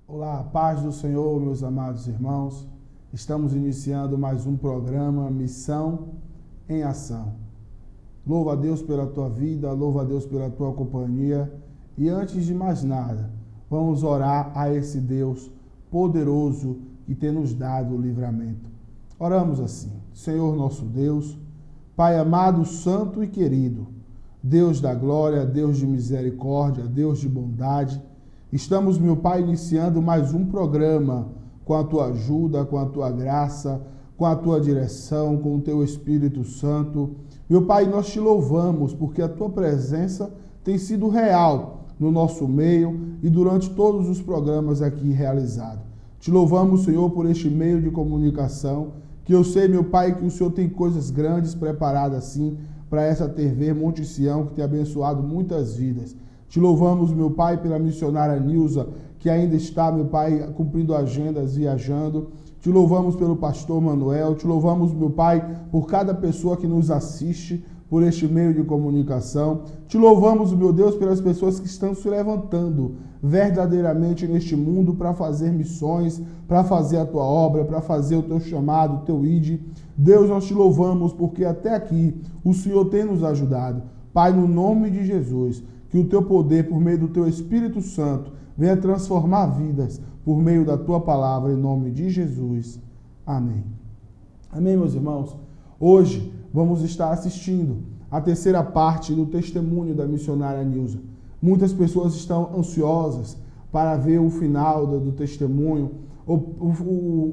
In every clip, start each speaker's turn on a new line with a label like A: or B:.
A: Olá, paz do Senhor, meus amados irmãos. Estamos iniciando mais um programa Missão em Ação. Louva a Deus pela tua vida, louva a Deus pela tua companhia. E antes de mais nada, vamos orar a esse Deus poderoso que tem nos dado o livramento. Oramos assim: Senhor nosso Deus, Pai amado, santo e querido, Deus da glória, Deus de misericórdia, Deus de bondade, estamos, meu Pai, iniciando mais um programa com a Tua ajuda, com a Tua graça, com a Tua direção, com o Teu Espírito Santo. Meu Pai, nós Te louvamos porque a Tua presença tem sido real no nosso meio e durante todos os programas aqui realizados. Te louvamos, Senhor, por este meio de comunicação, que eu sei, meu Pai, que o Senhor tem coisas grandes preparadas, assim, para essa TV Monte Sião, que tem abençoado muitas vidas. Te louvamos, meu Pai, pela missionária Nilza, que ainda está, meu Pai, cumprindo agendas, viajando. Te louvamos pelo pastor Manuel. Te louvamos, meu Pai, por cada pessoa que nos assiste por este meio de comunicação. Te louvamos, meu Deus, pelas pessoas que estão se levantando verdadeiramente neste mundo para fazer missões, para fazer a Tua obra, para fazer o Teu chamado, o Teu ID. Deus, nós Te louvamos porque até aqui o Senhor tem nos ajudado. Pai, no nome de Jesus, que o Teu poder, por meio do Teu Espírito Santo, venha transformar vidas por meio da Tua palavra, em nome de Jesus. Amém. Amém, meus irmãos? Hoje vamos estar assistindo a terceira parte do testemunho da missionária Nilza. Muitas pessoas estão ansiosas para ver o final do testemunho,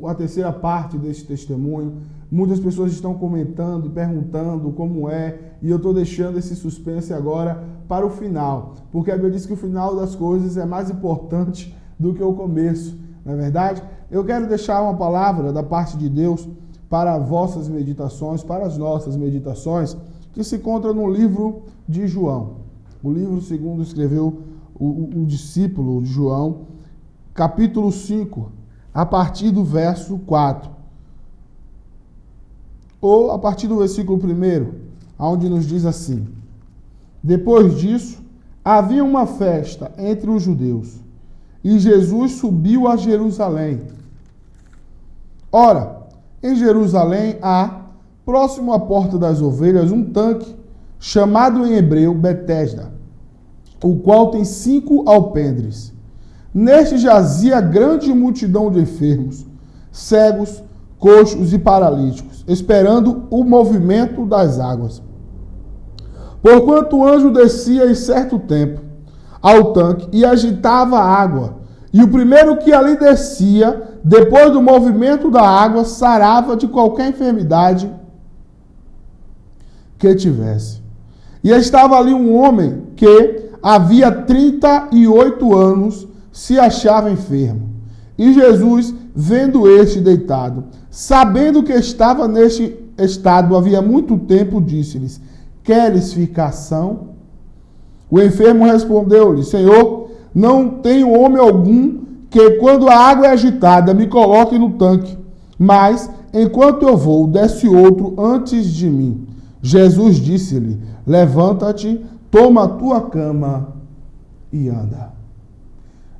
A: a terceira parte desse testemunho. Muitas pessoas estão comentando e perguntando como é, e eu estou deixando esse suspense agora para o final, porque a Bíblia diz que o final das coisas é mais importante do que o começo, não é verdade? Eu quero deixar uma palavra da parte de Deus para vossas meditações, para as nossas meditações, que se encontra no livro de João. O livro segundo escreveu o discípulo de João, capítulo 5, a partir do verso 4. Ou a partir do versículo 1, onde nos diz assim: Depois disso, havia uma festa entre os judeus, e Jesus subiu a Jerusalém. Ora, em Jerusalém há, próximo à Porta das Ovelhas, um tanque, chamado em hebreu Betesda, o qual tem 5 alpendres. Neste jazia grande multidão de enfermos, cegos, coxos e paralíticos, esperando o movimento das águas. Porquanto o anjo descia em certo tempo ao tanque e agitava a água, e o primeiro que ali descia, depois do movimento da água, sarava de qualquer enfermidade que tivesse. E estava ali um homem que havia 38 anos se achava enfermo. E Jesus, vendo este deitado, sabendo que estava neste estado havia muito tempo, disse-lhes: Queres ficar são? O enfermo respondeu-lhe: Senhor, não tenho homem algum que, quando a água é agitada, me coloque no tanque, mas, enquanto eu vou, desce outro antes de mim. Jesus disse-lhe: Levanta-te, toma a tua cama e anda.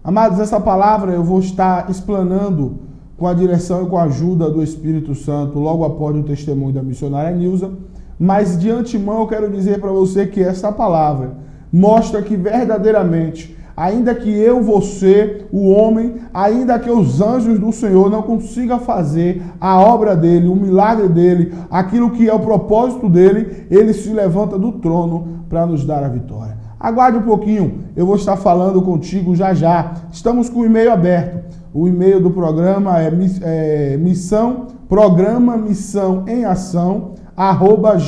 A: Amados, essa palavra eu vou estar explanando com a direção e com a ajuda do Espírito Santo, logo após o testemunho da missionária Nilza, mas de antemão eu quero dizer para você que essa palavra mostra que verdadeiramente, ainda que eu, você, o homem, ainda que os anjos do Senhor não consigam fazer a obra dele, o milagre dele, aquilo que é o propósito dele, ele se levanta do trono para nos dar a vitória. Aguarde um pouquinho, eu vou estar falando contigo já já. Estamos com o e-mail aberto. O e-mail do programa é missão em ação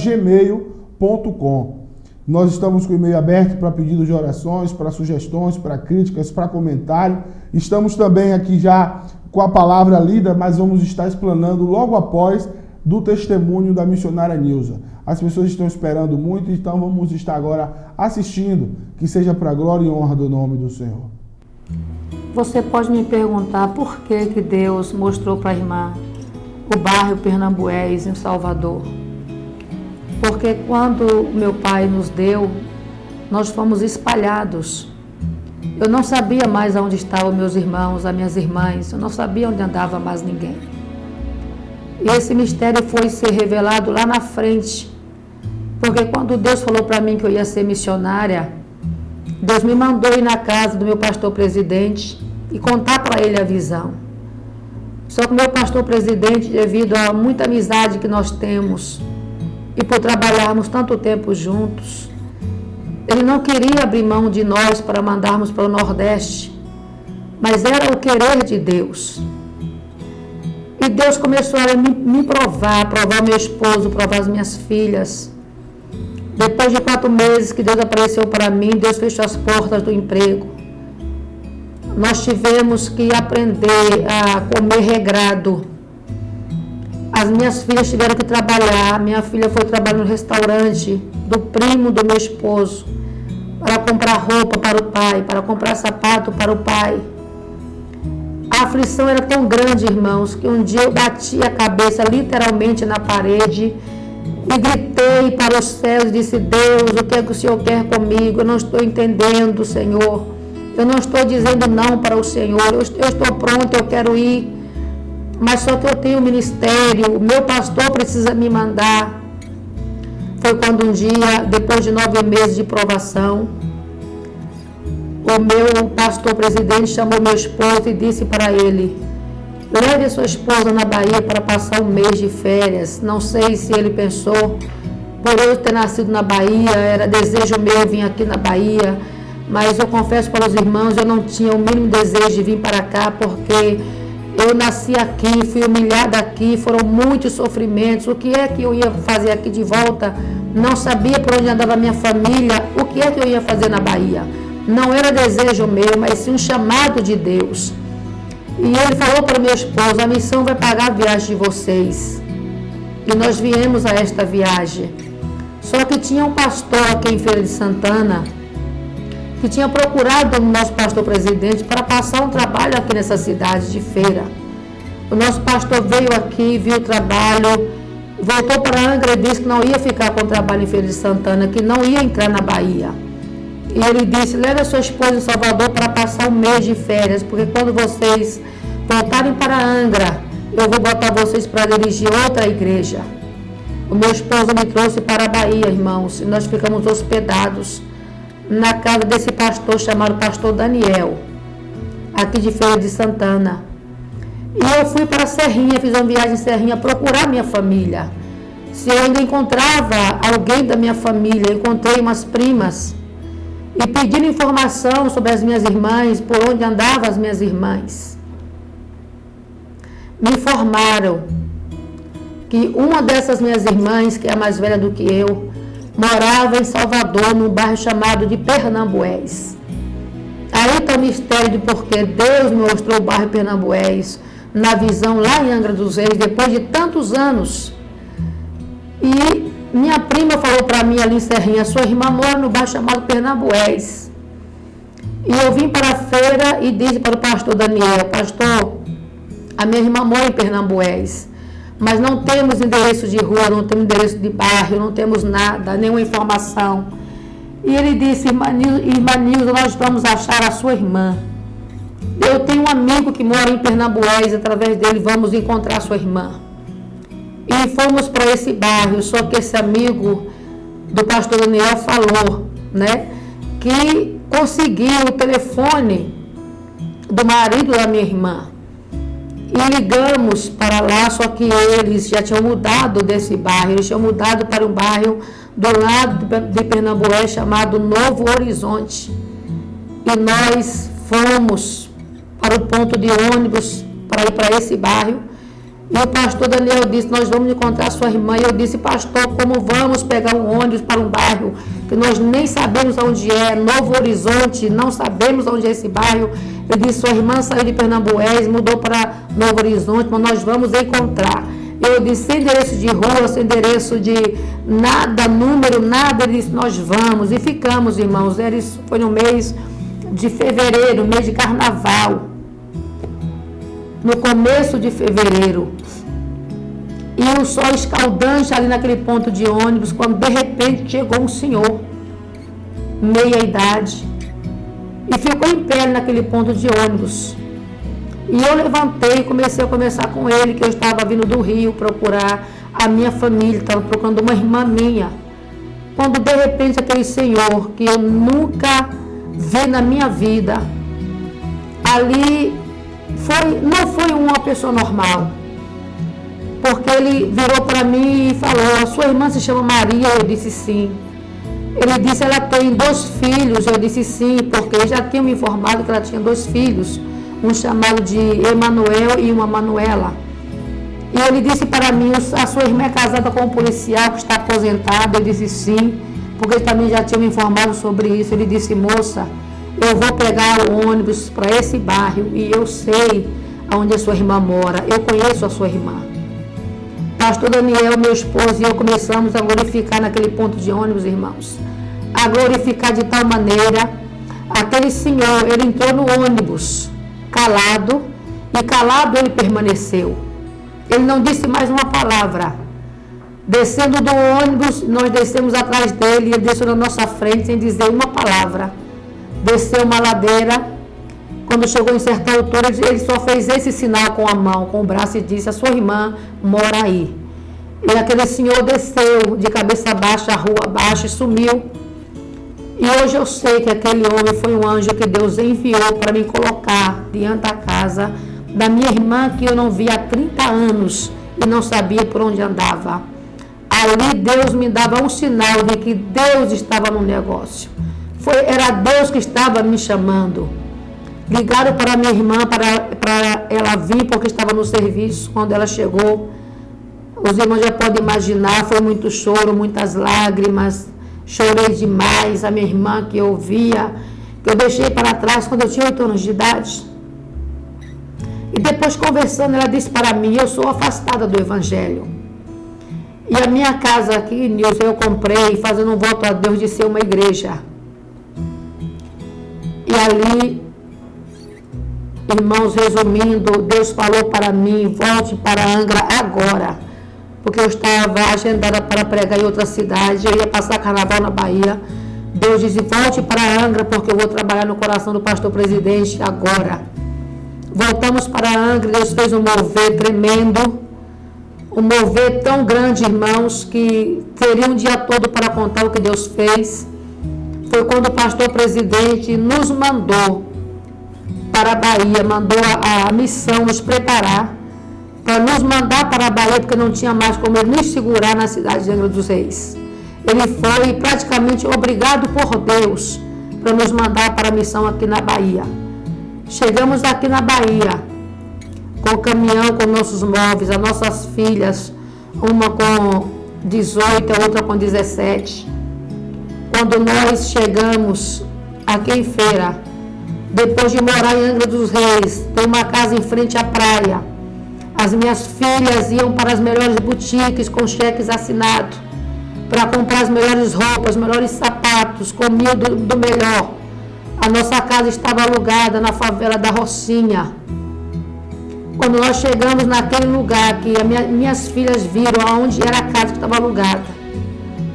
A: @gmail.com. Nós estamos com o e-mail aberto para pedidos de orações, para sugestões, para críticas, para comentário. Estamos também aqui já com a palavra lida, mas vamos estar explanando logo após do testemunho da missionária Nilza. As pessoas estão esperando muito, então vamos estar agora assistindo, que seja para a glória e honra do nome do Senhor.
B: Você pode me perguntar por que Deus mostrou para a irmã o bairro Pernambués, em Salvador. Porque quando meu pai nos deu, nós fomos espalhados. Eu não sabia mais onde estavam meus irmãos, as minhas irmãs, eu não sabia onde andava mais ninguém. E esse mistério foi ser revelado lá na frente. Porque quando Deus falou para mim que eu ia ser missionária, Deus me mandou ir na casa do meu pastor presidente e contar para ele a visão. Só que o meu pastor presidente, devido a muita amizade que nós temos e por trabalharmos tanto tempo juntos, ele não queria abrir mão de nós para mandarmos para o Nordeste, mas era o querer de Deus. E Deus começou a me provar o meu esposo, provar as minhas filhas. Depois de 4 meses que Deus apareceu para mim, Deus fechou as portas do emprego. Nós tivemos que aprender a comer regrado. As minhas filhas tiveram que trabalhar. Minha filha foi trabalhar no restaurante do primo do meu esposo para comprar roupa para o pai, para comprar sapato para o pai. A aflição era tão grande, irmãos, que um dia eu bati a cabeça literalmente na parede e gritei para os céus e disse: Deus, o que é que o Senhor quer comigo? Eu não estou entendendo, Senhor. Eu não estou dizendo não para o Senhor. Eu estou pronto, eu quero ir. Mas só que eu tenho ministério, o meu pastor precisa me mandar. Foi quando um dia, depois de 9 meses de provação, o meu pastor presidente chamou meu esposo e disse para ele: leve a sua esposa na Bahia para passar um mês de férias. Não sei se ele pensou, por eu ter nascido na Bahia, era desejo meu vir aqui na Bahia, mas eu confesso para os irmãos, eu não tinha o mínimo desejo de vir para cá, porque eu nasci aqui, fui humilhada aqui, foram muitos sofrimentos. O que é que eu ia fazer aqui de volta? Não sabia por onde andava a minha família, o que é que eu ia fazer na Bahia? Não era desejo meu, mas sim um chamado de Deus. E ele falou para meu esposo: a missão vai pagar a viagem de vocês. E nós viemos a esta viagem. Só que tinha um pastor aqui em Feira de Santana que tinha procurado o nosso pastor presidente para passar um trabalho aqui nessa cidade de Feira. O nosso pastor veio aqui, viu o trabalho, voltou para Angra e disse que não ia ficar com o trabalho em Feira de Santana, que não ia entrar na Bahia. E ele disse: leve a sua esposa em Salvador para passar um mês de férias, porque quando vocês voltarem para Angra, eu vou botar vocês para dirigir outra igreja. O meu esposo me trouxe para a Bahia, irmãos, e nós ficamos hospedados na casa desse pastor chamado Pastor Daniel, aqui de Feira de Santana. E eu fui para a Serrinha, fiz uma viagem em Serrinha procurar minha família. Se eu ainda encontrava alguém da minha família, encontrei umas primas e pedindo informação sobre as minhas irmãs, por onde andavam as minhas irmãs. Me informaram que uma dessas minhas irmãs, que é a mais velha do que eu, morava em Salvador, num bairro chamado de Pernambués. Aí está o mistério de porque Deus me mostrou o bairro Pernambués na visão lá em Angra dos Reis, depois de tantos anos. E minha prima falou para mim ali em Serrinha: sua irmã mora no bairro chamado Pernambués. E eu vim para a feira e disse para o pastor Daniel: pastor, a minha irmã mora em Pernambués, mas não temos endereço de rua, não temos endereço de bairro, não temos nada, nenhuma informação. E ele disse: irmã Nilza, nós vamos achar a sua irmã. Eu tenho um amigo que mora em Pernambués, através dele vamos encontrar a sua irmã. E fomos para esse bairro, só que esse amigo do pastor Daniel falou, né, que conseguiu o telefone do marido da minha irmã. E ligamos para lá, só que eles já tinham mudado desse bairro, eles tinham mudado para um bairro do lado de Pernambués chamado Novo Horizonte. E nós fomos para o ponto de ônibus para ir para esse bairro E o pastor Daniel disse, nós vamos encontrar sua irmã. E eu disse, pastor, como vamos pegar um ônibus para um bairro que nós nem sabemos onde é, Novo Horizonte, não sabemos onde é esse bairro. Eu disse, sua irmã saiu de Pernambués, mudou para Novo Horizonte, mas nós vamos encontrar. Eu disse, sem endereço de rua, sem endereço de nada, número, nada. Ele disse, nós vamos. E ficamos, irmãos. Isso foi no mês de fevereiro, mês de carnaval. No começo de fevereiro. E o sol escaldante ali naquele ponto de ônibus, quando de repente chegou um senhor, meia idade, e ficou em pé naquele ponto de ônibus. E eu levantei e comecei a conversar com ele, que eu estava vindo do Rio procurar a minha família, estava procurando uma irmã minha. Quando de repente aquele senhor, que eu nunca vi na minha vida, ali não foi uma pessoa normal. Porque ele virou para mim e falou, a sua irmã se chama Maria? Eu disse sim. Ele disse, ela tem 2 filhos? Eu disse sim, porque já tinha me informado que ela tinha 2 filhos. Um chamado de Emanuel e uma Manuela. E ele disse para mim, a sua irmã é casada com um policial que está aposentado? Eu disse sim, porque ele também já tinha me informado sobre isso. Ele disse, moça, eu vou pegar o ônibus para esse bairro e eu sei onde a sua irmã mora. Eu conheço a sua irmã. Pastor Daniel, meu esposo, e eu começamos a glorificar naquele ponto de ônibus, irmãos. A glorificar de tal maneira, aquele senhor, ele entrou no ônibus, calado, e calado ele permaneceu. Ele não disse mais uma palavra. Descendo do ônibus, nós descemos atrás dele, ele desceu na nossa frente sem dizer uma palavra. Desceu uma ladeira. Quando chegou em certa altura, ele só fez esse sinal com a mão, com o braço, e disse, a sua irmã mora aí. E aquele senhor desceu de cabeça baixa, a rua abaixo, e sumiu. E hoje eu sei que aquele homem foi um anjo que Deus enviou para me colocar diante da casa da minha irmã, que eu não via há 30 anos e não sabia por onde andava. Ali Deus me dava um sinal de que Deus estava no negócio. Era Deus que estava me chamando. Ligaram para minha irmã para ela vir, porque estava no serviço. Quando ela chegou, os irmãos já podem imaginar, foi muito choro, muitas lágrimas. Chorei demais. A minha irmã que eu via, que eu deixei para trás quando eu tinha 8 anos de idade. E depois conversando, ela disse para mim, eu sou afastada do Evangelho. E a minha casa aqui, Nilson, eu comprei, fazendo um voto a Deus de ser uma igreja. E ali, irmãos, resumindo, Deus falou para mim, volte para Angra agora, porque eu estava agendada para pregar em outra cidade, eu ia passar carnaval na Bahia. Deus disse, volte para Angra, porque eu vou trabalhar no coração do pastor presidente agora. Voltamos para Angra, Deus fez um mover tremendo, um mover tão grande, irmãos, que teria um dia todo para contar o que Deus fez. Foi quando o pastor presidente nos mandou para a Bahia, mandou a missão nos preparar para nos mandar para a Bahia, porque não tinha mais como ele nos segurar na cidade de Angra dos Reis. Ele foi praticamente obrigado por Deus para nos mandar para a missão aqui na Bahia. Chegamos aqui na Bahia, com o caminhão, com nossos móveis, as nossas filhas, uma com 18, a outra com 17. Quando nós chegamos aqui em Feira, depois de morar em Angra dos Reis, tem uma casa em frente à praia. As minhas filhas iam para as melhores boutiques com cheques assinados, para comprar as melhores roupas, os melhores sapatos, comiam do melhor. A nossa casa estava alugada na favela da Rocinha. Quando nós chegamos naquele lugar, que minhas filhas viram aonde era a casa que estava alugada,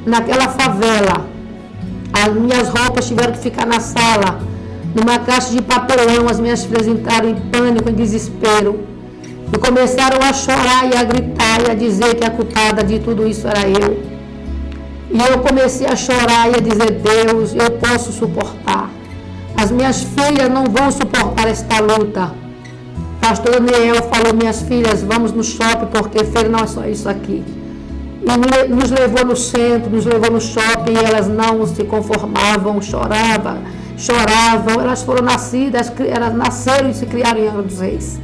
B: naquela favela, as minhas roupas tiveram que ficar na sala, numa caixa de papelão. As minhas filhas entraram em pânico, em desespero, e começaram a chorar e a gritar e a dizer que a culpada de tudo isso era eu. E eu comecei a chorar e a dizer, Deus, eu posso suportar. As minhas filhas não vão suportar esta luta. Pastor Daniel falou, minhas filhas, vamos no shopping, porque feira não é só isso aqui. E nos levou no centro, nos levou no shopping, e elas não se conformavam, choravam. Elas foram nascidas, elas nasceram e se criaram em Angra dos Reis.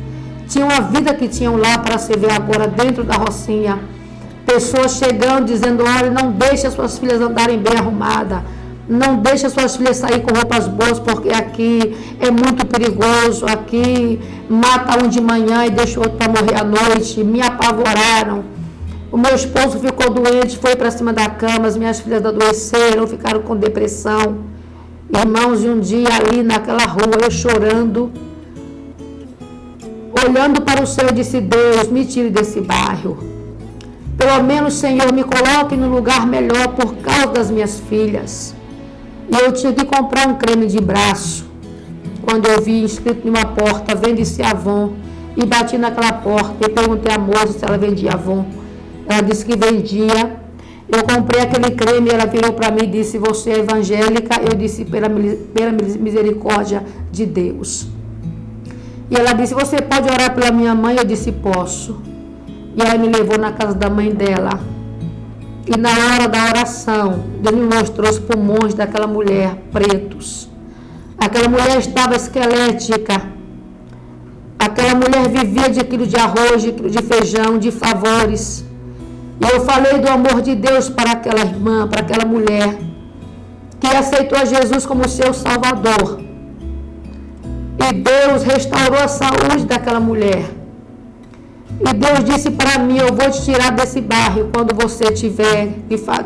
B: tinha uma vida que tinham lá para se ver agora dentro da Rocinha. Pessoas chegando, dizendo, olha, não deixe as suas filhas andarem bem arrumadas. Não deixe as suas filhas sair com roupas boas, porque aqui é muito perigoso. Aqui mata um de manhã e deixa o outro para morrer à noite. Me apavoraram. O meu esposo ficou doente, foi para cima da cama. As minhas filhas adoeceram, ficaram com depressão. Irmãos, e um dia ali naquela rua, eu chorando, olhando para o céu, eu disse, Deus, me tire desse bairro. Pelo menos, Senhor, me coloque no lugar melhor por causa das minhas filhas. E eu tinha que comprar um creme de braço. Quando eu vi escrito em uma porta, vende-se Avon. E bati naquela porta e perguntei à moça se ela vendia Avon. Ela disse que vendia. Eu comprei aquele creme, ela virou para mim e disse, você é evangélica? Eu disse, pela misericórdia de Deus. E ela disse, você pode orar pela minha mãe? Eu disse, posso. E ela me levou na casa da mãe dela. E na hora da oração, Deus me mostrou os pulmões daquela mulher pretos. Aquela mulher estava esquelética. Aquela mulher vivia de quilo de arroz, de quilo de feijão, de favores. E eu falei do amor de Deus para aquela irmã, para aquela mulher, que aceitou a Jesus como seu Salvador. E Deus restaurou a saúde daquela mulher. E Deus disse para mim, eu vou te tirar desse bairro quando você tiver,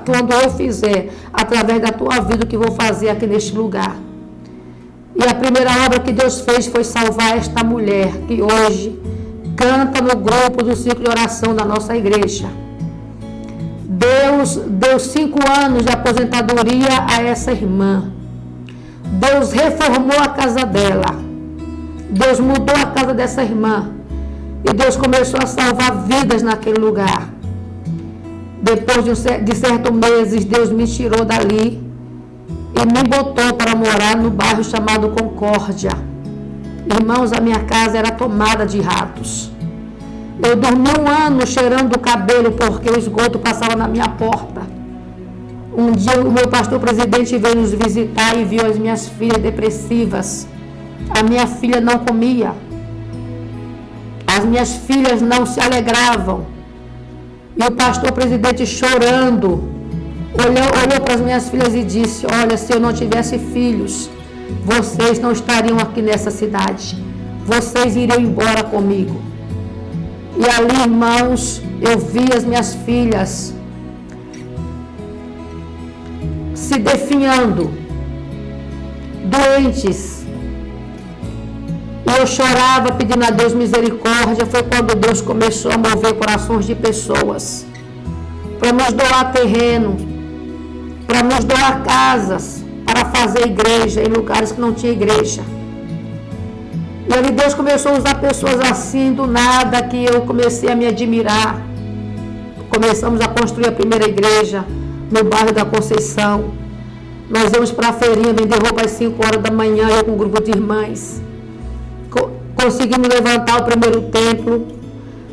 B: quando eu fizer, através da tua vida, o que vou fazer aqui neste lugar. E a primeira obra que Deus fez foi salvar esta mulher, que hoje canta no grupo do ciclo de oração da nossa igreja. Deus deu 5 anos de aposentadoria a essa irmã. Deus reformou a casa dela. Deus mudou a casa dessa irmã. E Deus começou a salvar vidas naquele lugar. Depois de certos meses, Deus me tirou dali e me botou para morar no bairro chamado Concórdia. Irmãos, a minha casa era tomada de ratos. Eu dormi 1 ano cheirando o cabelo porque o esgoto passava na minha porta. Um dia o meu pastor presidente veio nos visitar e viu as minhas filhas depressivas. A minha filha não comia. As minhas filhas não se alegravam. E o pastor presidente chorando, olhou para as minhas filhas e disse, olha, se eu não tivesse filhos, vocês não estariam aqui nessa cidade. Vocês iriam embora comigo. E ali, irmãos, eu vi as minhas filhas se definhando, doentes. E eu chorava pedindo a Deus misericórdia. Foi quando Deus começou a mover corações de pessoas para nos doar terreno, para nos doar casas, para fazer igreja em lugares que não tinha igreja. E ali Deus começou a usar pessoas assim do nada, que eu comecei a me admirar. Começamos a construir a primeira igreja no bairro da Conceição. Nós íamos para a feirinha vender roupa às 5 horas da manhã, eu com um grupo de irmãs. Conseguimos levantar o primeiro templo.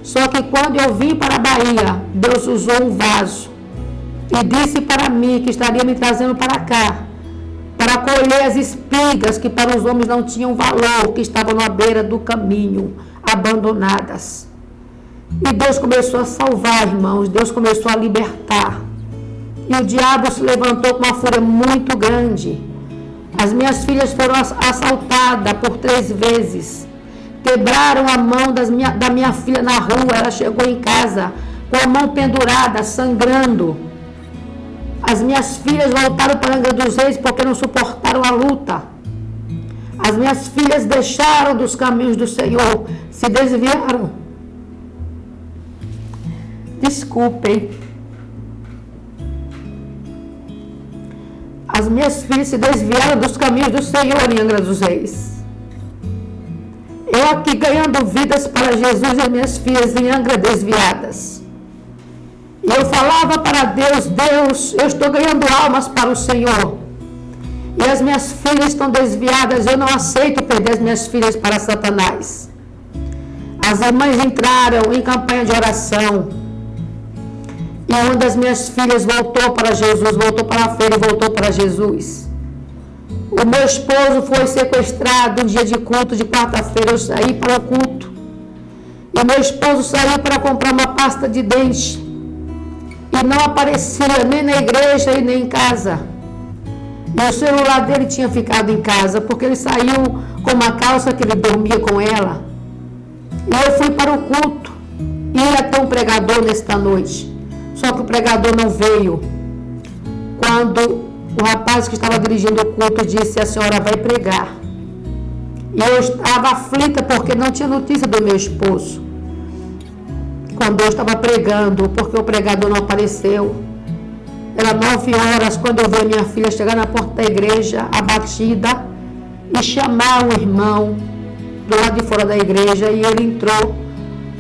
B: Só que quando eu vim para a Bahia, Deus usou um vaso e disse para mim que estaria me trazendo para cá, para colher as espigas que para os homens não tinham valor, que estavam na beira do caminho, abandonadas. E Deus começou a salvar, irmãos. Deus começou a libertar. E o diabo se levantou com uma fúria muito grande. As minhas filhas foram assaltadas por 3 vezes. Quebraram a mão da minha filha na rua. Ela chegou em casa com a mão pendurada, sangrando. As minhas filhas voltaram para Angra dos Reis porque não suportaram a luta. As minhas filhas deixaram dos caminhos do Senhor, se desviaram. Desculpem. As minhas filhas se desviaram dos caminhos do Senhor em Angra dos Reis. Eu aqui ganhando vidas para Jesus e as minhas filhas em Angra desviadas. E eu falava para Deus, Deus, eu estou ganhando almas para o Senhor. E as minhas filhas estão desviadas, eu não aceito perder as minhas filhas para Satanás. As irmãs entraram em campanha de oração. E uma das minhas filhas voltou para Jesus, voltou para a feira e voltou para Jesus. O meu esposo foi sequestrado um dia de culto, de quarta-feira, eu saí para o culto. E meu esposo saiu para comprar uma pasta de dente. E não aparecia nem na igreja e nem em casa. E o celular dele tinha ficado em casa, porque ele saiu com uma calça que ele dormia com ela. E eu fui para o culto. E ia ter um pregador nesta noite. Só que o pregador não veio. Quando o rapaz que estava dirigindo o culto disse: a senhora vai pregar. E eu estava aflita porque não tinha notícia do meu esposo. Quando eu estava pregando, porque o pregador não apareceu. Era 9 horas quando eu vi a minha filha chegar na porta da igreja, abatida, e chamar o irmão do lado de fora da igreja. E ele entrou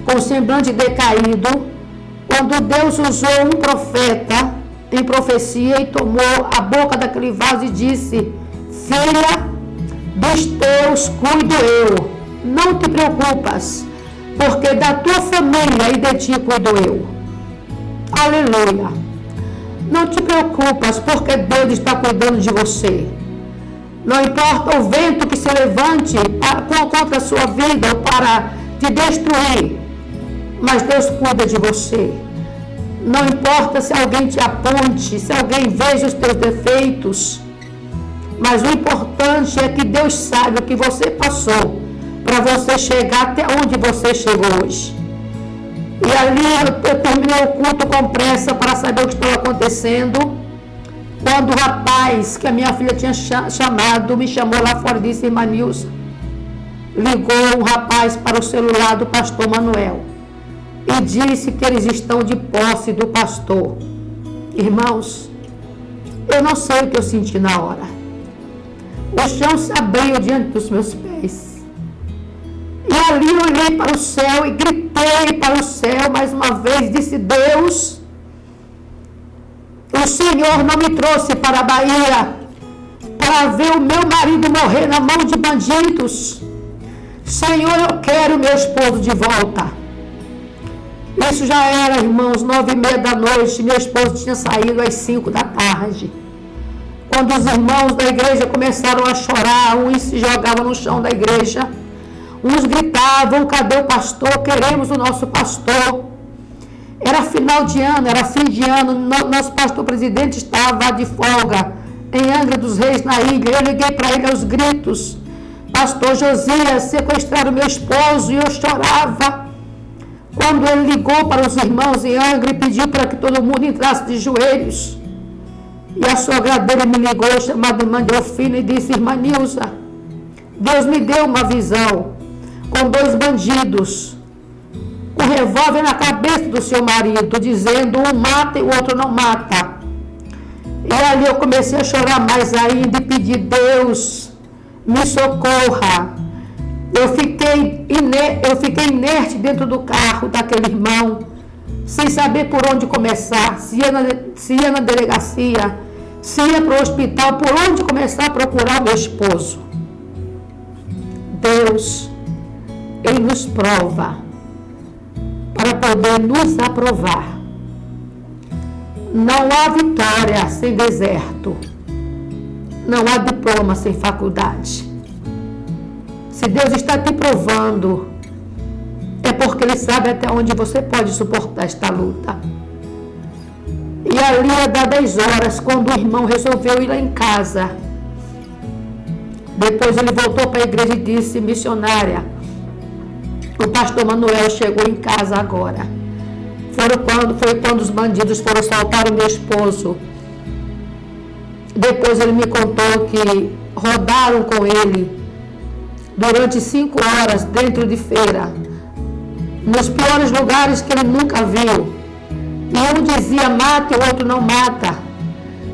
B: com o semblante decaído, quando Deus usou um profeta em profecia e tomou a boca daquele vaso e disse: filha, dos teus cuido eu, não te preocupas, porque da tua família e de ti cuido eu. Aleluia. Não te preocupas, porque Deus está cuidando de você. Não importa o vento que se levante contra a sua vida ou para te destruir, mas Deus cuida de você. Não importa se alguém te aponte, se alguém veja os teus defeitos, mas o importante é que Deus sabe o que você passou para você chegar até onde você chegou hoje. E ali eu terminei o culto com pressa para saber o que estava acontecendo, quando o rapaz que a minha filha tinha chamado me chamou lá fora e disse: irmã Nilza, ligou um rapaz para o celular do pastor Manuel e disse que eles estão de posse do pastor. Irmãos, eu não sei o que eu senti na hora. O chão se abriu diante dos meus pés. E ali eu olhei para o céu e gritei para o céu mais uma vez. Disse: Deus, o Senhor não me trouxe para a Bahia para ver o meu marido morrer na mão de bandidos. Senhor, eu quero meu esposo de volta. Isso já era, irmãos, 9h30 da noite. Meu esposo tinha saído às 5 da tarde. Quando os irmãos da igreja começaram a chorar, uns se jogavam no chão da igreja, uns gritavam: cadê o pastor? Queremos o nosso pastor. Era final de ano, era fim de ano, nosso pastor presidente estava de folga em Angra dos Reis, na ilha. Eu liguei para ele aos gritos: pastor Josias, sequestraram meu esposo. E eu chorava. Quando ele ligou para os irmãos em Angra e pediu para que todo mundo entrasse de joelhos, e a sogra dele me ligou, chamada irmã Delfina, e disse: irmã Nilza, Deus me deu uma visão com 2 bandidos, com um revólver na cabeça do seu marido, dizendo: um mata e o outro não mata. E ali eu comecei a chorar mais ainda e pedir: Deus, me socorra. Eu fiquei inerte dentro do carro daquele irmão, sem saber por onde começar, se ia na delegacia, se ia para o hospital, por onde começar a procurar meu esposo. Deus, Ele nos prova para poder nos aprovar. Não há vitória sem deserto. Não há diploma sem faculdade. Se Deus está te provando, é porque Ele sabe até onde você pode suportar esta luta. E ali ia dar 10 horas, quando o irmão resolveu ir lá em casa. Depois ele voltou para a igreja e disse: missionária, o pastor Manuel chegou em casa agora. Foi quando os bandidos foram assaltar o meu esposo. Depois ele me contou que rodaram com ele durante 5 horas dentro de feira, nos piores lugares que ele nunca viu. E um dizia: mata, e o outro não mata.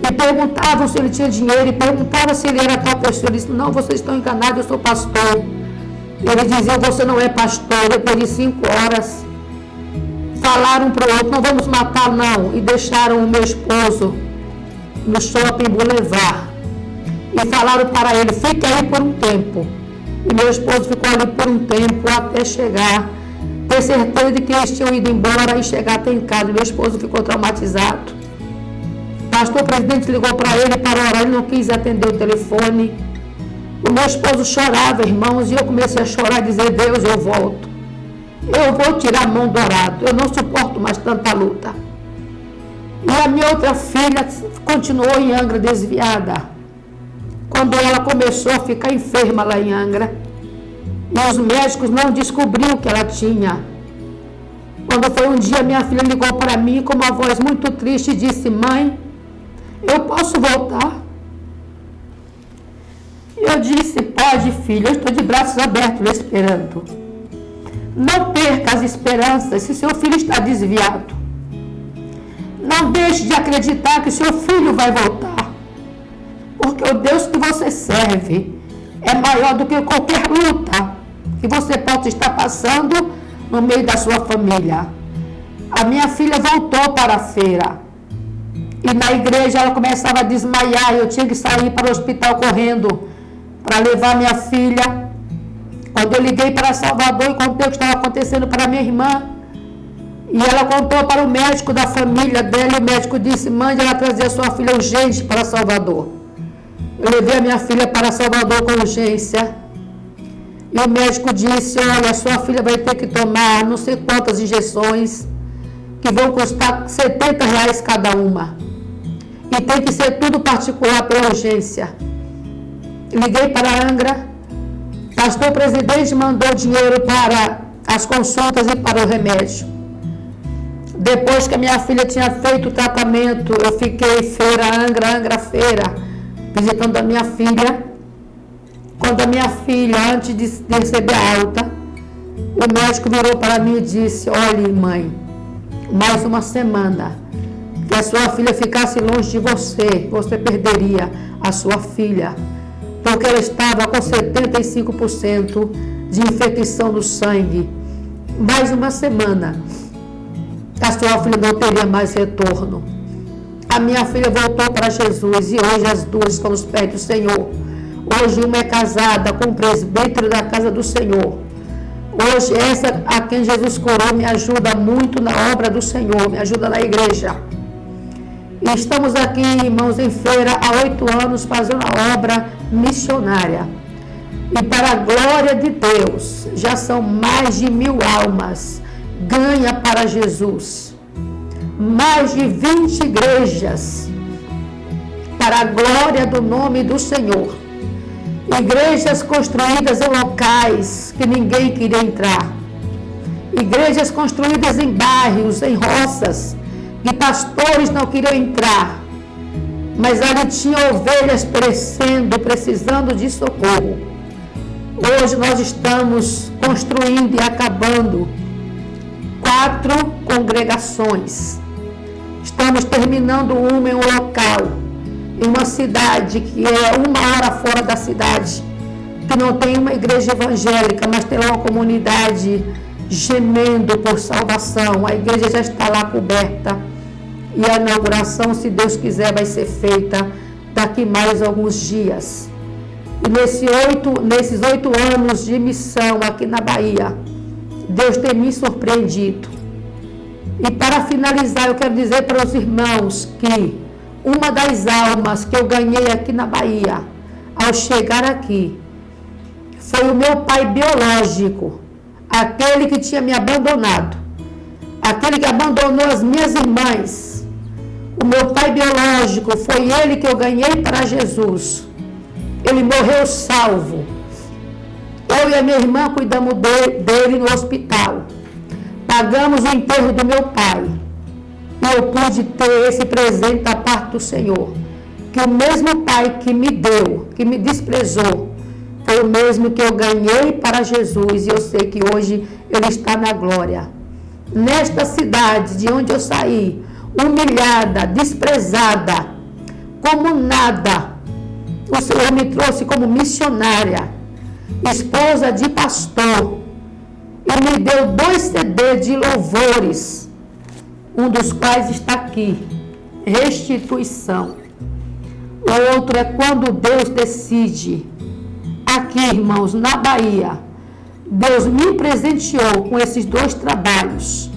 B: E perguntavam se ele tinha dinheiro, e perguntavam se ele era tal pessoa. Ele disse: não, vocês estão enganados, eu sou pastor. E ele dizia: você não é pastor. Depois de 5 horas, falaram para o outro: não vamos matar não. E deixaram o meu esposo no shopping Boulevard. E falaram para ele: fique aí por um tempo. E meu esposo ficou ali por um tempo até chegar, ter certeza de que eles tinham ido embora e chegar até em casa. Meu esposo ficou traumatizado. O pastor presidente ligou para ele para orar, ele não quis atender o telefone. O meu esposo chorava, irmãos, e eu comecei a chorar e dizer: Deus, eu volto. Eu vou tirar a mão do arado. Eu não suporto mais tanta luta. E a minha outra filha continuou em Angra desviada. Quando ela começou a ficar enferma lá em Angra, e os médicos não descobriram o que ela tinha. Quando foi um dia, minha filha ligou para mim com uma voz muito triste e disse: mãe, eu posso voltar? Eu disse: pode, filha, eu estou de braços abertos esperando. Não perca as esperanças se seu filho está desviado. Não deixe de acreditar que seu filho vai voltar. Porque o Deus que você serve é maior do que qualquer luta que você possa estar passando no meio da sua família. A minha filha voltou para a feira. E na igreja ela começava a desmaiar. Eu tinha que sair para o hospital correndo para levar minha filha. Quando eu liguei para Salvador e contei o que estava acontecendo para minha irmã, e ela contou para o médico da família dela, e o médico disse: mande ela trazer a sua filha urgente para Salvador. Eu levei a minha filha para Salvador com urgência. E o médico disse: olha, a sua filha vai ter que tomar não sei quantas injeções, que vão custar R$70 cada uma. E tem que ser tudo particular pela urgência. Liguei para Angra. Pastor presidente mandou dinheiro para as consultas e para o remédio. Depois que a minha filha tinha feito o tratamento, eu fiquei feira, Angra, feira, visitando a minha filha. Quando a minha filha, antes de receber a alta, o médico virou para mim e disse: olhe, mãe, mais uma semana que a sua filha ficasse longe de você, você perderia a sua filha, porque ela estava com 75% de infecção no sangue. Mais uma semana, a sua filha não teria mais retorno. A minha filha voltou para Jesus e hoje as duas estão aos pés do Senhor. Hoje uma é casada com o presbítero da casa do Senhor. Hoje essa a quem Jesus curou me ajuda muito na obra do Senhor, me ajuda na igreja. E estamos aqui, irmãos, em feira há 8 anos fazendo a obra missionária. E para a glória de Deus, já são mais de 1000 almas ganha para Jesus. Mais de 20 igrejas para a glória do nome do Senhor. Igrejas construídas em locais que ninguém queria entrar. Igrejas construídas em bairros, em roças, que pastores não queriam entrar. Mas ali tinha ovelhas perecendo, precisando de socorro. Hoje nós estamos construindo e acabando 4 congregações. Estamos terminando uma em um local, em uma cidade que é 1 hora fora da cidade, que não tem uma igreja evangélica, mas tem uma comunidade gemendo por salvação. A igreja já está lá coberta e a inauguração, se Deus quiser, vai ser feita daqui mais alguns dias. E nesses 8 anos de missão aqui na Bahia, Deus tem me surpreendido. E para finalizar, eu quero dizer para os irmãos que uma das almas que eu ganhei aqui na Bahia, ao chegar aqui, foi o meu pai biológico, aquele que tinha me abandonado, aquele que abandonou as minhas irmãs. O meu pai biológico, foi ele que eu ganhei para Jesus. Ele morreu salvo. Eu e a minha irmã cuidamos dele no hospital. Pagamos o enterro do meu pai. E eu pude ter esse presente da parte do Senhor. Que o mesmo pai que me deu, que me desprezou, foi o mesmo que eu ganhei para Jesus. E eu sei que hoje ele está na glória. Nesta cidade de onde eu saí, humilhada, desprezada, como nada, o Senhor me trouxe como missionária, esposa de pastor, e me deu 2 CDs de louvores, um dos quais está aqui, Restituição. O outro é Quando Deus Decide. Aqui, irmãos, na Bahia, Deus me presenteou com esses 2 trabalhos.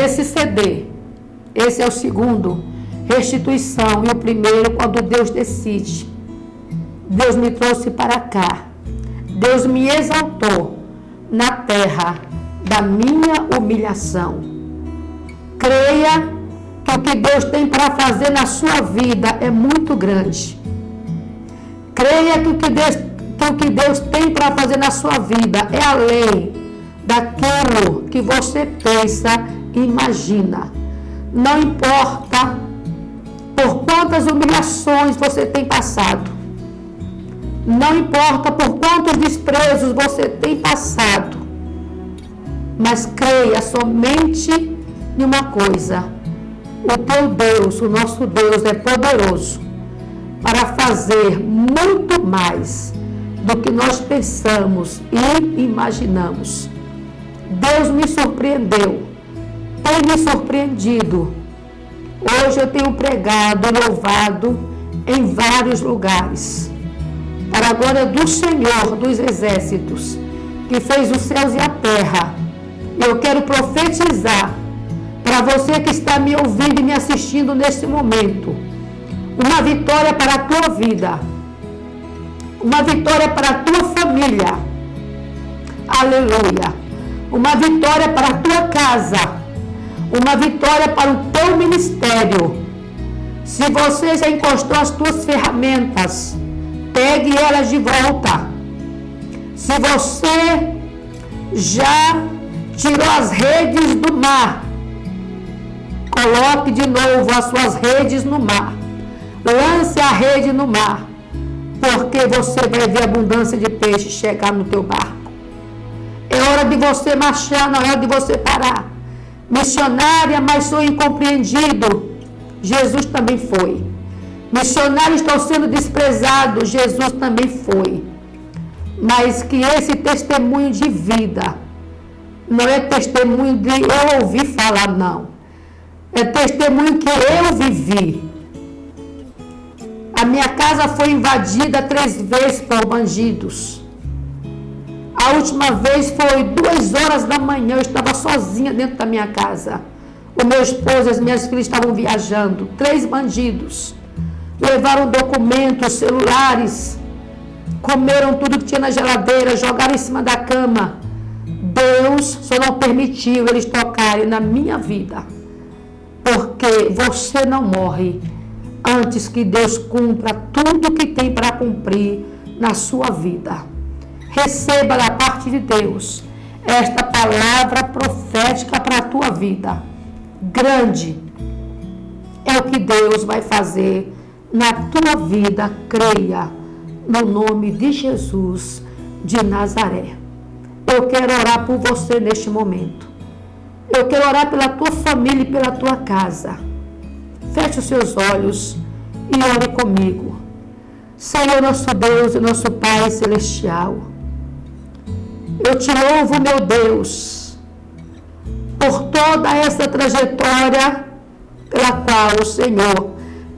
B: Esse CD, esse é o segundo, Restituição, e o primeiro, Quando Deus Decide. Deus me trouxe para cá. Deus me exaltou na terra da minha humilhação. Creia que o que Deus tem para fazer na sua vida é muito grande. Creia que o que Deus tem para fazer na sua vida é além daquilo que você pensa e imagina. Não importa por quantas humilhações você tem passado. Não importa por quantos desprezos você tem passado. Mas creia somente em uma coisa: o teu Deus, o nosso Deus, é poderoso para fazer muito mais do que nós pensamos e imaginamos. Deus me surpreendeu, tem me surpreendido. Hoje eu tenho pregado e louvado em vários lugares, para a glória do Senhor dos Exércitos, que fez os céus e a terra. Eu quero profetizar para você que está me ouvindo e me assistindo nesse momento, uma vitória para a tua vida, uma vitória para a tua família, aleluia, uma vitória para a tua casa, uma vitória para o teu ministério. Se você já encostou as tuas ferramentas, pegue elas de volta. Se você já tirou as redes do mar, coloque de novo as suas redes no mar. Lance a rede no mar, porque você vai ver a abundância de peixe chegar no teu barco. É hora de você marchar, não é hora de você parar. Missionária, mas sou incompreendido. Jesus também foi. Missionário, estou sendo desprezado. Jesus também foi. Mas que esse testemunho de vida não é testemunho de eu ouvir falar, não. É testemunho que eu vivi. A minha casa foi invadida 3 vezes por bandidos. A última vez foi 2 horas da manhã, eu estava sozinha dentro da minha casa. O meu esposo e as minhas filhas estavam viajando. 3 bandidos. Levaram documentos, celulares, comeram tudo que tinha na geladeira, jogaram em cima da cama. Deus só não permitiu eles tocarem na minha vida. Porque você não morre antes que Deus cumpra tudo que tem para cumprir na sua vida. Receba da parte de Deus esta palavra profética para a tua vida. Grande é o que Deus vai fazer na tua vida. Creia no nome de Jesus de Nazaré. Eu quero orar por você neste momento. Eu quero orar pela tua família e pela tua casa. Feche os seus olhos e ore comigo. Senhor, nosso Deus e nosso Pai Celestial, eu te louvo, meu Deus, por toda essa trajetória pela qual o Senhor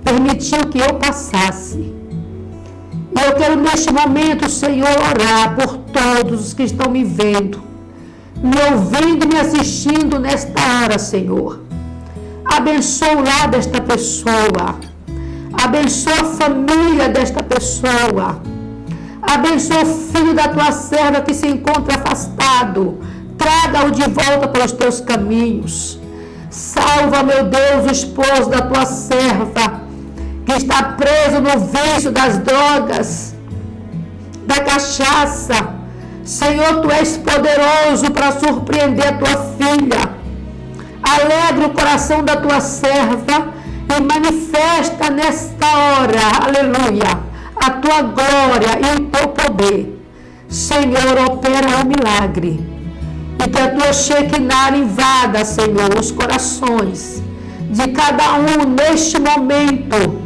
B: permitiu que eu passasse. E eu quero neste momento, Senhor, orar por todos os que estão me vendo, me ouvindo e me assistindo nesta hora, Senhor. Abençoa o lar desta pessoa. Abençoa a família desta pessoa. Abençoa o filho da tua serva que se encontra afastado. Traga-o de volta para os teus caminhos. Salva, meu Deus, o esposo da tua serva, que está preso no vício das drogas, da cachaça. Senhor, tu és poderoso para surpreender a tua filha. Alegra o coração da tua serva e manifesta nesta hora, aleluia, a tua glória e o teu poder. Senhor, opera o milagre. E que a tua Shekinah invada, Senhor, os corações de cada um neste momento.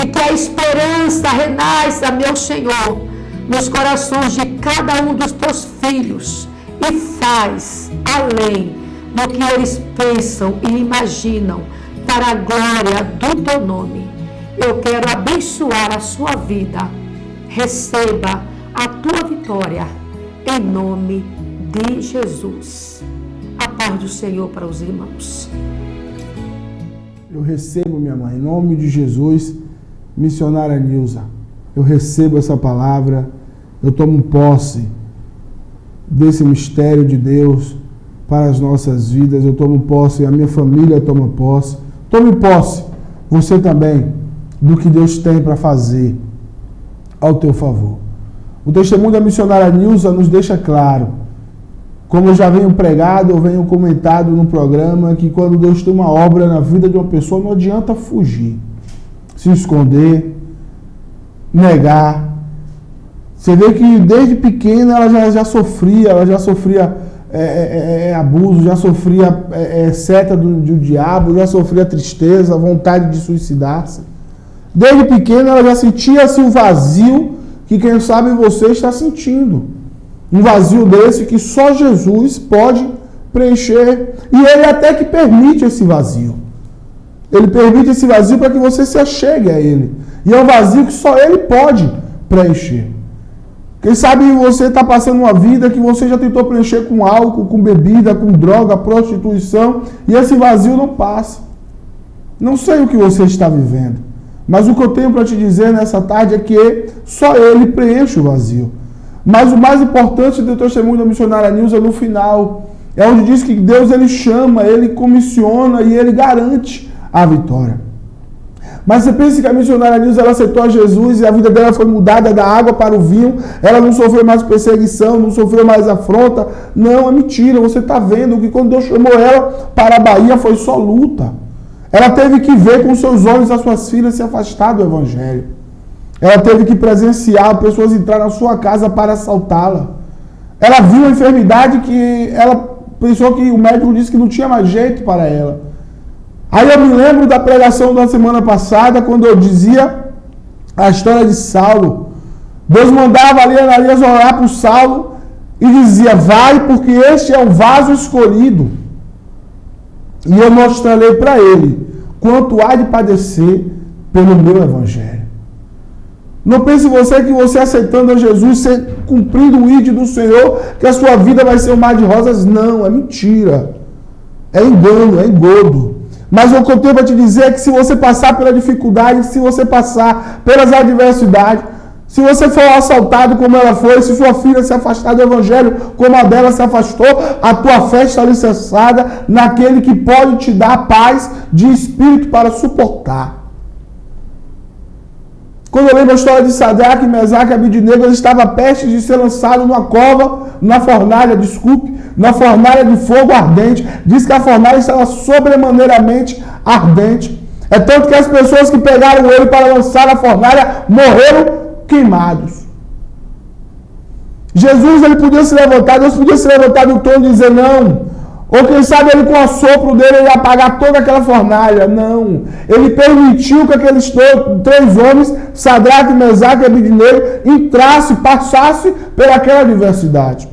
B: E que a esperança renasça, meu Senhor, nos corações de cada um dos teus filhos. E faz além do que eles pensam e imaginam, para a glória do teu nome. Eu quero abençoar a sua vida. Receba a tua vitória, em nome de Jesus. A paz do Senhor para os irmãos.
A: Eu recebo, minha mãe, em nome de Jesus, missionária Nilza. Eu recebo essa palavra, eu tomo posse desse mistério de Deus para as nossas vidas. Eu tomo posse, a minha família toma posse. Tome posse, você também, do que Deus tem para fazer ao teu favor. O testemunho da missionária Nilza nos deixa claro, como eu já venho pregado, eu venho comentado no programa, que quando Deus tem uma obra na vida de uma pessoa, não adianta fugir, se esconder, negar. Você vê que desde pequena ela já sofria abuso, já sofria seta do diabo, já sofria tristeza, vontade de suicidar-se. Desde pequena ela já sentia-se um vazio que quem sabe você está sentindo. Um vazio desse que só Jesus pode preencher. E Ele até que permite esse vazio. Ele permite esse vazio para que você se achegue a Ele. E é um vazio que só Ele pode preencher. Quem sabe você está passando uma vida que você já tentou preencher com álcool, com bebida, com droga, prostituição, e esse vazio não passa. Não sei o que você está vivendo, mas o que eu tenho para te dizer nessa tarde é que só Ele preenche o vazio. Mas o mais importante do testemunho da missionária Nilza no final é onde diz que Deus Ele chama, Ele comissiona e Ele garante a vitória. Mas você pensa que a missionária Nilza ela aceitou a Jesus e a vida dela foi mudada da água para o vinho, ela não sofreu mais perseguição, não sofreu mais afronta? Não, é mentira. Você está vendo que quando Deus chamou ela para a Bahia foi só luta. Ela teve que ver com seus olhos as suas filhas se afastar do Evangelho. Ela teve que presenciar pessoas entrar na sua casa para assaltá-la. Ela viu a enfermidade que ela pensou que o médico disse que não tinha mais jeito para ela. Aí eu me lembro da pregação da semana passada, quando eu dizia a história de Saulo. Deus mandava ali Ananias orar para o Saulo e dizia: vai, porque este é o vaso escolhido. E eu mostrarei para ele quanto há de padecer pelo meu Evangelho. Não pense você que você aceitando a Jesus, cumprindo o ídolo do Senhor, que a sua vida vai ser um mar de rosas. Não, é mentira. É engano, é engodo. Mas o que eu tenho para te dizer é que se você passar pela dificuldade, se você passar pelas adversidades, se você for assaltado como ela foi, se sua filha se afastar do Evangelho como a dela se afastou, a tua fé está alicerçada naquele que pode te dar paz de espírito para suportar. Quando eu lembro a história de Sadraque, Mesaque e Abednego, eles estavam prestes de ser lançados numa cova, na fornalha de fogo ardente. Diz que a fornalha estava sobremaneiramente ardente. É tanto que as pessoas que pegaram ele para lançar na fornalha morreram queimados. Jesus, ele podia se levantar, Deus podia se levantar do trono e dizer não. Ou quem sabe ele com o assopro dele ele ia apagar toda aquela fornalha. Não. Ele permitiu que aqueles três homens, Sadraque, Mesaque e Abednego, entrassem, passassem pelaquela adversidade.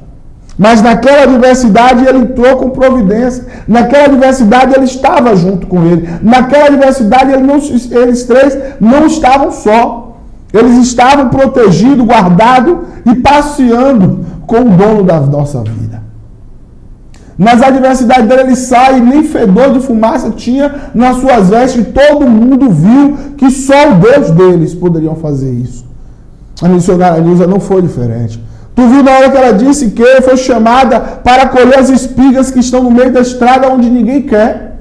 A: Mas naquela adversidade ele entrou com providência. Naquela adversidade ele estava junto com ele. Naquela adversidade eles três não estavam só. Eles estavam protegidos, guardados e passeando com o dono da nossa vida. Nas adversidades dele, ele sai e nem fedor de fumaça tinha nas suas vestes. E todo mundo viu que só o Deus deles poderiam fazer isso. A missionária Nilza não foi diferente. Tu viu na hora que ela disse que foi chamada para colher as espigas que estão no meio da estrada onde ninguém quer.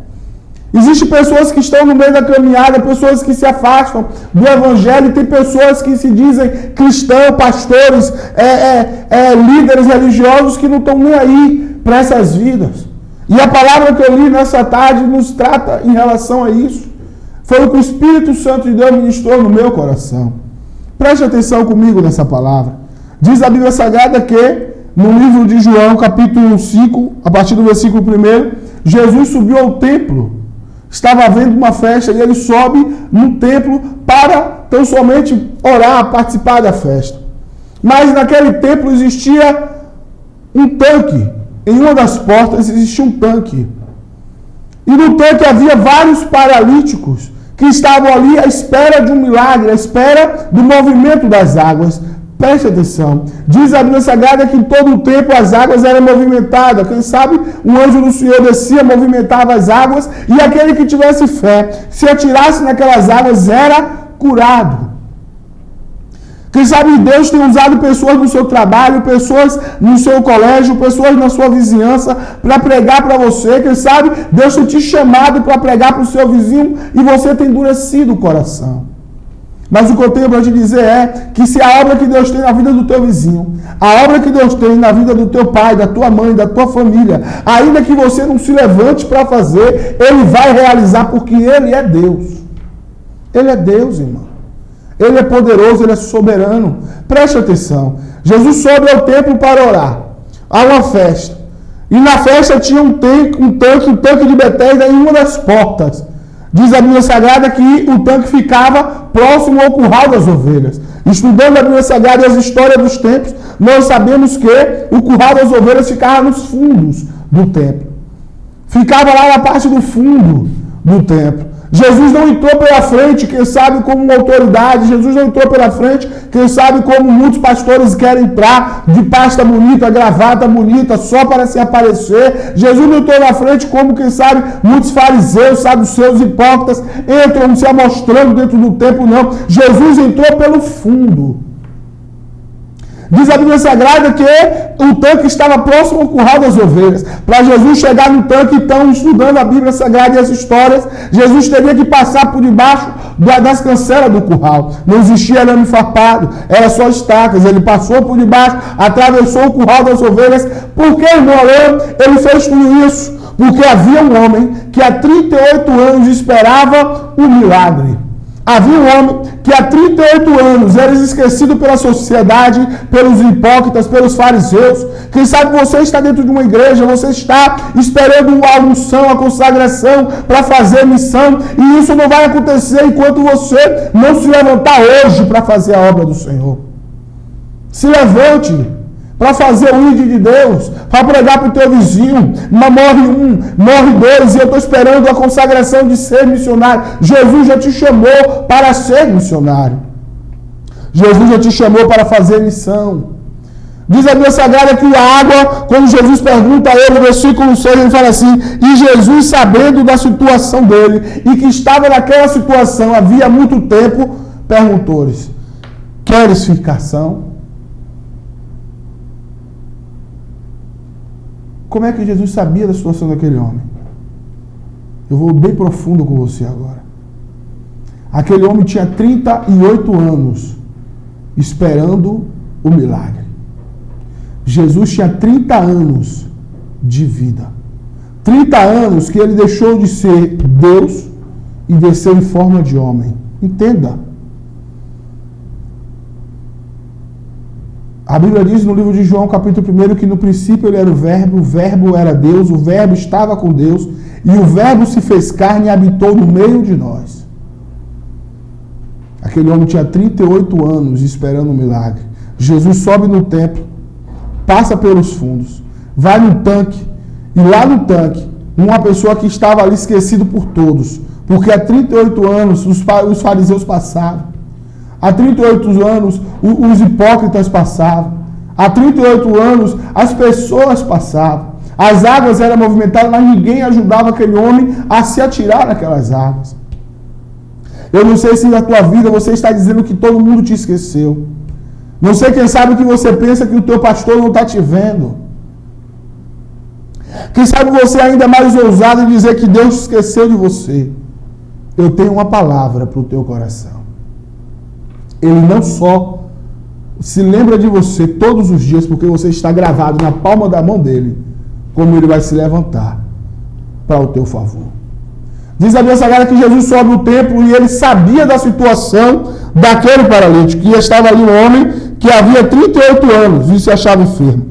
A: Existem pessoas que estão no meio da caminhada, pessoas que se afastam do Evangelho, e tem pessoas que se dizem cristãos, pastores, líderes religiosos que não estão nem aí para essas vidas. E a palavra que eu li nessa tarde nos trata em relação a isso. Foi o que o Espírito Santo de Deus ministrou no meu coração. Preste atenção comigo nessa palavra. Diz a Bíblia Sagrada que, no livro de João, capítulo 5, a partir do versículo 1, Jesus subiu ao templo. Estava havendo uma festa e ele sobe no templo para tão somente orar, participar da festa. Mas naquele templo existia um tanque. Em uma das portas existia um tanque. E no tanque havia vários paralíticos que estavam ali à espera de um milagre, à espera do movimento das águas. Preste atenção. Diz a Bíblia Sagrada que em todo o tempo as águas eram movimentadas. Quem sabe um anjo do Senhor descia, movimentava as águas, e aquele que tivesse fé, se atirasse naquelas águas, era curado. Quem sabe Deus tem usado pessoas no seu trabalho, pessoas no seu colégio, pessoas na sua vizinhança para pregar para você. Quem sabe Deus tem te chamado para pregar para o seu vizinho e você tem endurecido o coração. Mas o que eu tenho para te dizer é que se a obra que Deus tem na vida do teu vizinho, a obra que Deus tem na vida do teu pai, da tua mãe, da tua família, ainda que você não se levante para fazer, Ele vai realizar porque Ele é Deus. Ele é Deus, irmão. Ele é poderoso, Ele é soberano. Preste atenção. Jesus sobe ao templo para orar. Há uma festa. E na festa tinha um tanque de Betesda em uma das portas. Diz a Bíblia Sagrada que o tanque ficava próximo ao curral das ovelhas. Estudando a Bíblia Sagrada e as histórias dos templos, nós sabemos que o curral das ovelhas ficava nos fundos do templo. Ficava lá na parte do fundo do templo. Jesus não entrou pela frente, quem sabe como uma autoridade. Jesus não entrou pela frente, quem sabe como muitos pastores querem entrar, de pasta bonita, gravata bonita, só para se aparecer. Jesus não entrou na frente como, quem sabe, muitos fariseus, saduceus, hipócritas entram se amostrando dentro do templo, não. Jesus entrou pelo fundo. Diz a Bíblia Sagrada que o tanque estava próximo ao curral das ovelhas. Para Jesus chegar no tanque, então, estudando a Bíblia Sagrada e as histórias, Jesus teria que passar por debaixo das cancelas do curral. Não existia arame farpado, era só estacas. Ele passou por debaixo, atravessou o curral das ovelhas. Por que, irmão, ele fez tudo isso? Porque havia um homem que há 38 anos esperava um milagre. Havia um homem que há 38 anos era esquecido pela sociedade, pelos hipócritas, pelos fariseus. Quem sabe você está dentro de uma igreja, você está esperando a unção, a consagração para fazer missão, e isso não vai acontecer enquanto você não se levantar hoje para fazer a obra do Senhor. Se levante para fazer o ID de Deus, para pregar para o teu vizinho. Morre um, morre dois, e eu estou esperando a consagração de ser missionário. Jesus já te chamou para ser missionário. Jesus já te chamou para fazer missão. Diz a Bíblia Sagrada que a água, quando Jesus pergunta a ele, no versículo 6, ele fala assim: e Jesus, sabendo da situação dele, e que estava naquela situação havia muito tempo, perguntou-lhes: queres ficação? Como é que Jesus sabia da situação daquele homem? Eu vou bem profundo com você agora. Aquele homem tinha 38 anos esperando o milagre. Jesus tinha 30 anos de vida. 30 anos que ele deixou de ser Deus e desceu em forma de homem. Entenda. A Bíblia diz no livro de João, capítulo 1, que no princípio ele era o Verbo era Deus, o Verbo estava com Deus, e o Verbo se fez carne e habitou no meio de nós. Aquele homem tinha 38 anos esperando um milagre. Jesus sobe no templo, passa pelos fundos, vai no tanque, e lá no tanque, uma pessoa que estava ali esquecido por todos, porque há 38 anos os fariseus passavam. Há 38 anos, os hipócritas passavam. Há 38 anos, as pessoas passavam. As águas eram movimentadas, mas ninguém ajudava aquele homem a se atirar naquelas águas. Eu não sei se na tua vida você está dizendo que todo mundo te esqueceu. Não sei, quem sabe que você pensa que o teu pastor não está te vendo. Quem sabe você ainda é mais ousado em dizer que Deus esqueceu de você. Eu tenho uma palavra para o teu coração. Ele não só se lembra de você todos os dias, porque você está gravado na palma da mão dele, como ele vai se levantar para o teu favor. Diz a Bíblia Sagrada que Jesus sobe o templo e ele sabia da situação daquele paralítico, que estava ali um homem que havia 38 anos e se achava enfermo.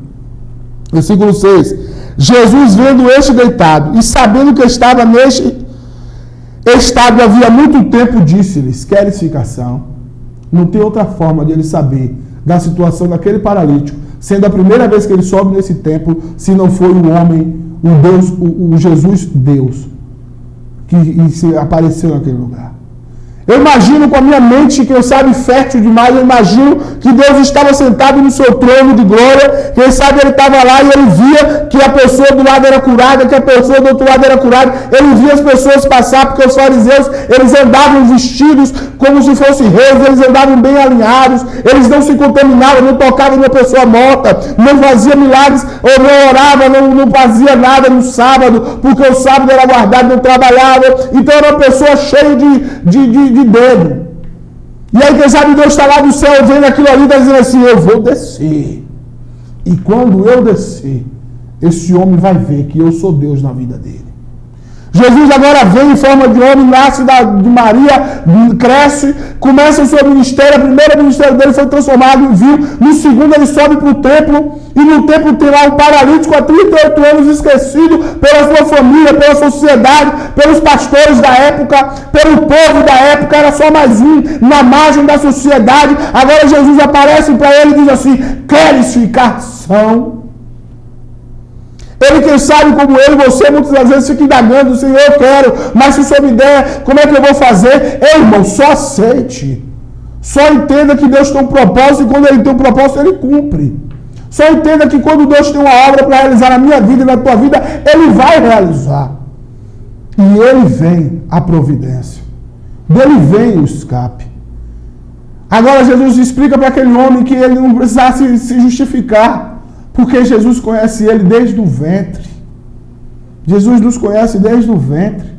A: Versículo 6. Jesus, vendo este deitado e sabendo que estava neste estado havia muito tempo, disse-lhes: queres ficação? Não tem outra forma de ele saber da situação daquele paralítico, sendo a primeira vez que ele sobe nesse templo, se não foi o homem, o Deus, o Jesus Deus, que se apareceu naquele lugar. Eu imagino com a minha mente, quem sabe fértil demais, eu imagino que Deus estava sentado no seu trono de glória, quem sabe ele estava lá e ele via que a pessoa do lado era curada, que a pessoa do outro lado era curada, ele via as pessoas passar, porque os fariseus, eles andavam vestidos como se fossem reis, eles andavam bem alinhados, eles não se contaminavam, não tocavam numa pessoa morta, não faziam milagres, ou não orava, não fazia nada no sábado, porque o sábado era guardado, não trabalhava, então era uma pessoa cheia de dedo. E aí, quem sabe, Deus está lá do céu vendo aquilo ali, está dizendo assim: eu vou descer. E quando eu descer, esse homem vai ver que eu sou Deus na vida dele. Jesus agora vem em forma de homem, nasce de Maria, cresce, começa o seu ministério. O primeiro ministério dele foi transformado em vinho. No segundo ele sobe para o templo, e no templo tem lá um paralítico há 38 anos, esquecido pela sua família, pela sociedade, pelos pastores da época, pelo povo da época. Era só mais um na margem da sociedade. Agora Jesus aparece para ele e diz assim: queres ficar são? Ele, quem sabe como eu e você, muitas das vezes fica indagando: Senhor, eu quero, mas se o Senhor me der, como é que eu vou fazer? Ei, irmão, só aceite. Só entenda que Deus tem um propósito, e quando Ele tem um propósito, Ele cumpre. Só entenda que quando Deus tem uma obra para realizar na minha vida e na tua vida, Ele vai realizar. E Ele vem a providência. Dele vem o escape. Agora Jesus explica para aquele homem que ele não precisasse se justificar, porque Jesus conhece ele desde o ventre. Jesus nos conhece desde o ventre.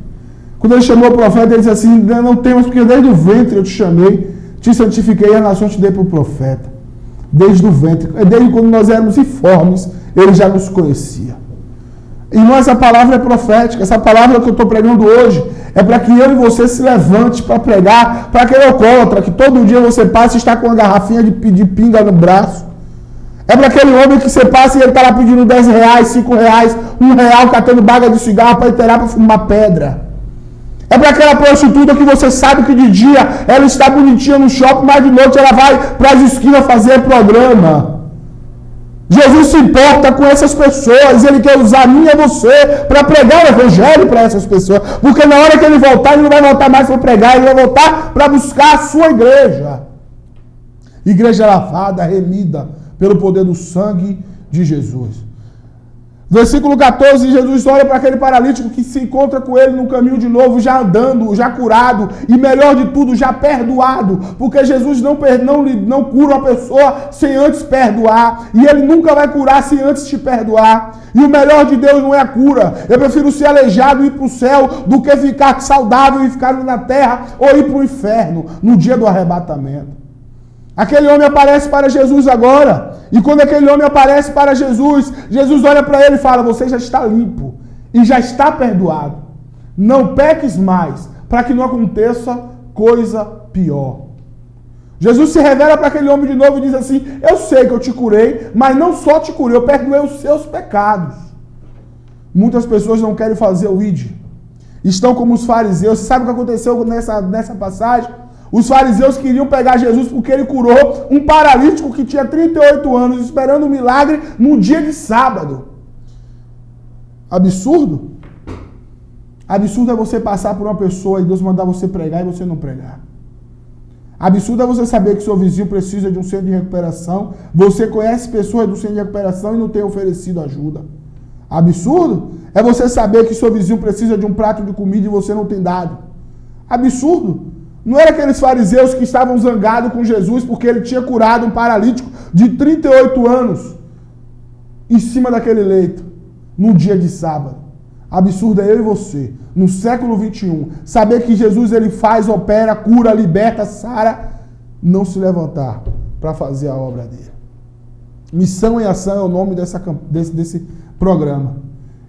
A: Quando ele chamou o profeta, ele disse assim: não temas, porque desde o ventre eu te chamei, te santifiquei, e a nação te dei para o profeta. Desde o ventre, desde quando nós éramos informes, ele já nos conhecia. Irmão, essa palavra é profética. Essa palavra que eu estou pregando hoje é para que eu e você se levante para pregar para aquele alcoólatra que todo dia você passa e está com uma garrafinha de pinga no braço. É para aquele homem que você passa e ele está lá pedindo 10 reais, 5 reais, 1 real, catando baga de cigarro para enterar para fumar pedra. É para aquela prostituta que você sabe que de dia ela está bonitinha no shopping, mas de noite ela vai para as esquinas fazer programa. Jesus se importa com essas pessoas, Ele quer usar a mim e a você para pregar o Evangelho para essas pessoas, porque na hora que Ele voltar, Ele não vai voltar mais para pregar, Ele vai voltar para buscar a sua igreja. Igreja lavada, remida pelo poder do sangue de Jesus. Versículo 14, Jesus olha para aquele paralítico que se encontra com ele no caminho de novo, já andando, já curado, e melhor de tudo, já perdoado, porque Jesus não cura uma pessoa sem antes perdoar, e Ele nunca vai curar sem antes te perdoar. E o melhor de Deus não é a cura. Eu prefiro ser aleijado e ir para o céu do que ficar saudável e ficar na terra ou ir para o inferno no dia do arrebatamento. Aquele homem aparece para Jesus agora. E quando aquele homem aparece para Jesus, Jesus olha para ele e fala: você já está limpo e já está perdoado. Não peques mais, para que não aconteça coisa pior. Jesus se revela para aquele homem de novo e diz assim: eu sei que eu te curei, mas não só te curei, eu perdoei os seus pecados. Muitas pessoas não querem fazer o ID. Estão como os fariseus. Você sabe o que aconteceu nessa passagem? Os fariseus queriam pegar Jesus porque ele curou um paralítico que tinha 38 anos, esperando um milagre no dia de sábado. Absurdo? Absurdo é você passar por uma pessoa e Deus mandar você pregar e você não pregar. Absurdo é você saber que seu vizinho precisa de um centro de recuperação, você conhece pessoas do centro de recuperação e não tem oferecido ajuda. Absurdo é você saber que seu vizinho precisa de um prato de comida e você não tem dado. Absurdo. Não era aqueles fariseus que estavam zangados com Jesus porque ele tinha curado um paralítico de 38 anos em cima daquele leito, no dia de sábado. Absurdo é eu e você, no século 21, saber que Jesus ele faz, opera, cura, liberta, sara, não se levantar para fazer a obra dele. Missão em Ação é o nome desse programa.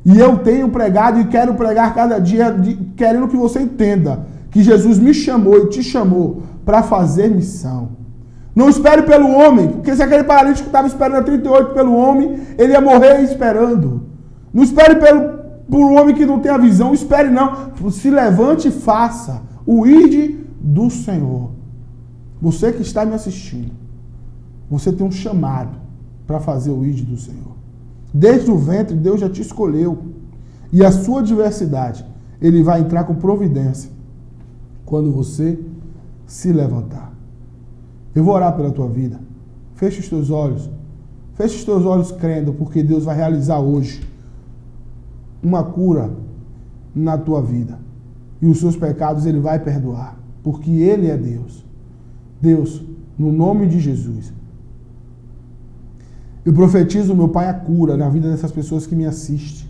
A: E eu tenho pregado e quero pregar cada dia, querendo que você entenda que Jesus me chamou e te chamou para fazer missão. Não espere pelo homem, porque se aquele paralítico estava esperando a 38 pelo homem, ele ia morrer esperando. Não espere por um homem que não tem a visão, espere não. Se levante e faça o ID do Senhor. Você que está me assistindo, você tem um chamado para fazer o ID do Senhor. Desde o ventre, Deus já te escolheu. E a sua diversidade, Ele vai entrar com providência quando você se levantar. Eu vou orar pela tua vida. Feche os teus olhos. Feche os teus olhos crendo, porque Deus vai realizar hoje uma cura na tua vida. E os seus pecados Ele vai perdoar, porque Ele é Deus. Deus, no nome de Jesus, eu profetizo, meu Pai, a cura na vida dessas pessoas que me assistem.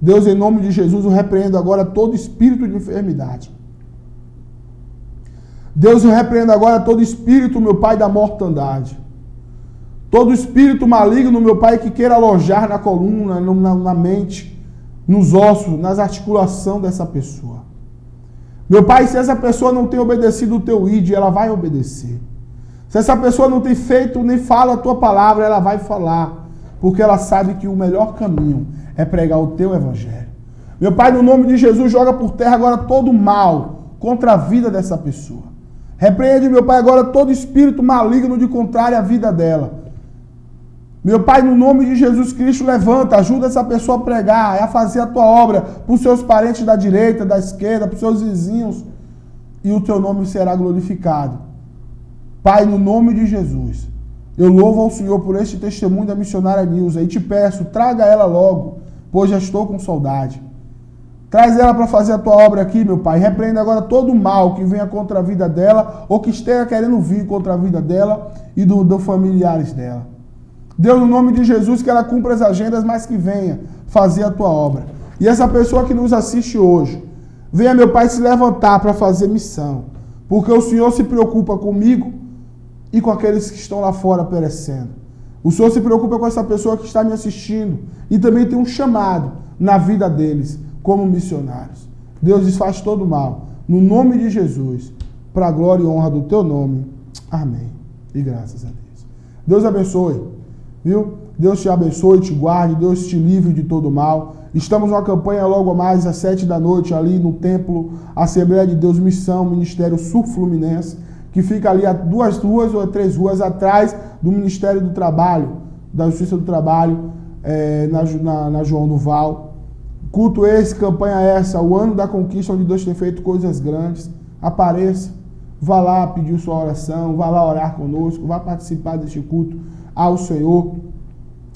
A: Deus, em nome de Jesus, eu repreendo agora todo espírito de enfermidade. Deus, eu repreendo agora todo espírito, meu Pai, da mortandade. Todo espírito maligno, meu Pai, que queira alojar na coluna, na mente, nos ossos, nas articulações dessa pessoa. Meu Pai, se essa pessoa não tem obedecido o teu ID, ela vai obedecer. Se essa pessoa não tem feito nem fala a tua palavra, ela vai falar. Porque ela sabe que o melhor caminho é pregar o teu evangelho. Meu Pai, no nome de Jesus, joga por terra agora todo o mal contra a vida dessa pessoa. Repreende, meu Pai, agora todo espírito maligno de contrário à vida dela. Meu Pai, no nome de Jesus Cristo, levanta, ajuda essa pessoa a pregar, a fazer a tua obra para os seus parentes da direita, da esquerda, para os seus vizinhos, e o teu nome será glorificado. Pai, no nome de Jesus, eu louvo ao Senhor por este testemunho da missionária Nilza e te peço, traga ela logo, pois já estou com saudade. Traz ela para fazer a tua obra aqui, meu Pai. Repreenda agora todo o mal que venha contra a vida dela ou que esteja querendo vir contra a vida dela e dos familiares dela. Deus, no nome de Jesus, que ela cumpra as agendas, mas que venha fazer a tua obra. E essa pessoa que nos assiste hoje, venha, meu Pai, se levantar para fazer missão. Porque o Senhor se preocupa comigo e com aqueles que estão lá fora perecendo. O Senhor se preocupa com essa pessoa que está me assistindo e também tem um chamado na vida deles como missionários. Deus desfaz todo o mal. No nome de Jesus, para a glória e honra do teu nome. Amém. E graças a Deus. Deus abençoe. Viu? Deus te abençoe, te guarde, Deus te livre de todo mal. Estamos numa campanha logo mais às 7 da noite ali no templo Assembleia de Deus Missão, Ministério Sul Fluminense, que fica ali a 2 ruas ou 3 ruas atrás do Ministério do Trabalho, da Justiça do Trabalho, na João do Val. Culto esse, campanha essa, o ano da conquista, onde Deus tem feito coisas grandes. Apareça, vá lá pedir sua oração, vá lá orar conosco, vá participar deste culto ao Senhor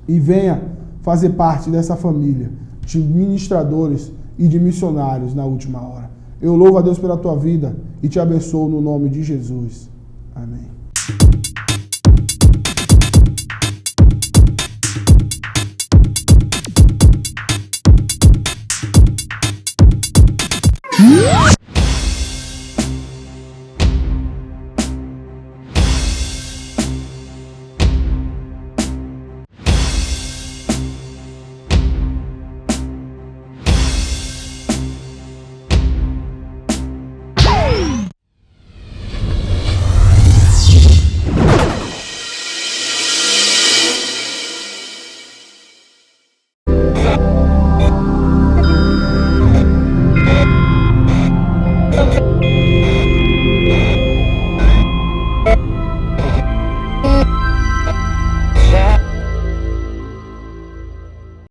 A: e venha fazer parte dessa família de ministradores e de missionários na última hora. Eu louvo a Deus pela tua vida e te abençoo no nome de Jesus. Amém.